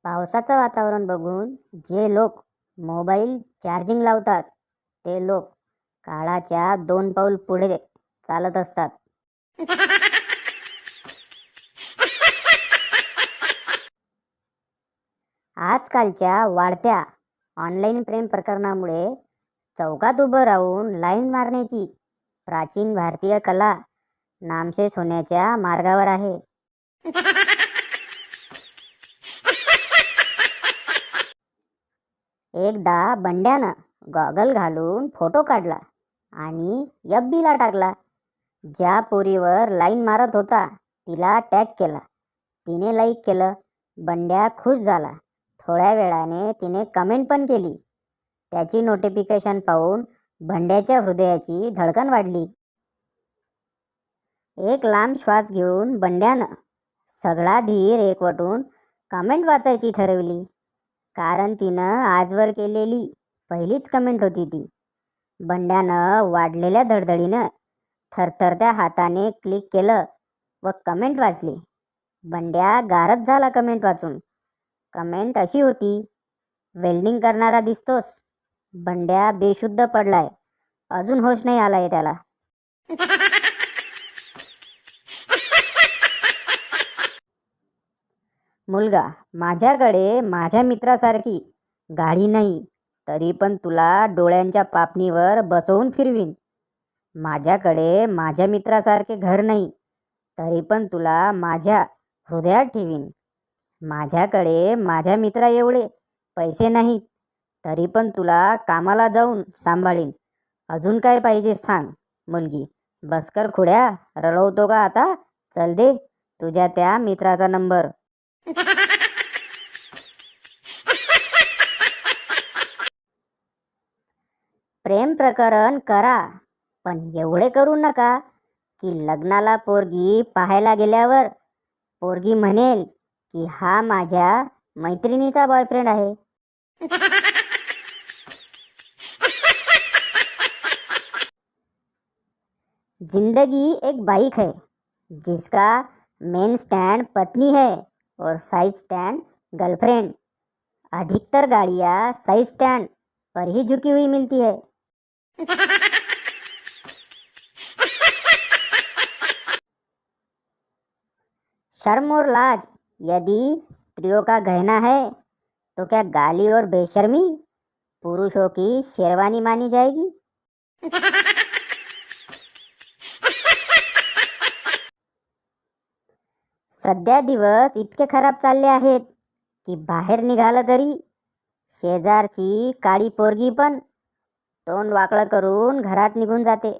पावसाचं वातावरण बघून जे लोक मोबाईल चार्जिंग लावतात ते लोक काळाच्या 2 पाऊल पुढे चालत असतात. आजकालच्या वाढत्या ऑनलाईन प्रेम प्रकरणामुळे चौकात उभं राहून लाईन मारण्याची प्राचीन भारतीय कला नामशेष होण्याच्या मार्गावर आहे. एकदा बंड्यानं गॉगल घालून फोटो काढला आणि FB ला टाकला. ज्या पोरीवर लाईन मारत होता तिला टॅग केला. तिने लाईक केलं. बंड्या खुश झाला. थोड्या वेळाने तिने कमेंट पण केली. त्याची नोटिफिकेशन पाहून बंड्याच्या हृदयाची धडकन वाढली. एक लांब श्वास घेऊन बंड्यानं सगळा धीर एकवटून कमेंट वाचायची ठरवली. कारण तिनं आजवर केलेली पहिलीच कमेंट होती ती. बंड्यानं वाढलेल्या धडधडीनं थरथरत्या हाताने क्लिक केलं व कमेंट वाचली. बंड्या गारच झाला कमेंट वाचून. कमेंट अशी होती, वेल्डिंग करणारा दिसतोस. बंड्या बेशुद्ध पडलाय. अजून होश नाही आलाय त्याला. मुलगा, माझ्याकडे माझ्या मित्रासारखी गाडी नाही तरी पण तुला डोळ्यांच्या पापणीवर बसवून फिरवीन. माझ्याकडे माझ्या मित्रासारखे घर नाही तरी पण तुला माझ्या हृदयात ठेवीन. माझ्याकडे माझ्या मित्रा एवढे पैसे नाहीत तरी पण तुला कामाला जाऊन सांभाळीन. अजून काय पाहिजे सांग. मुलगी, बसकर खुड्या, रडवतो का आता? चल दे तुझ्या त्या मित्राचा नंबर. प्रेम प्रकरण करा, पण एवढे करू नका की लग्नाला पोरगी पाहायला गेल्यावर पोरगी म्हणेल की हा माझ्या मैत्रिणीचा बॉयफ्रेंड आहे. जिंदगी एक बाइक है जिसका मेन स्टैंड पत्नी है और साइड स्टैंड गर्लफ्रेंड. अधिकतर गाड़ियाँ साइड स्टैंड पर ही झुकी हुई मिलती है. शर्म और लाज यदि स्त्रियों का गहना है तो क्या गाली और बेशर्मी पुरुषों की शेरवानी मानी जाएगी? सध्या दिवस इतके खराब चालले आहेत की बाहेर निघालं तरी शेजारची काळी पोरगी पण तोंड वाकळं करून घरात निघून जाते.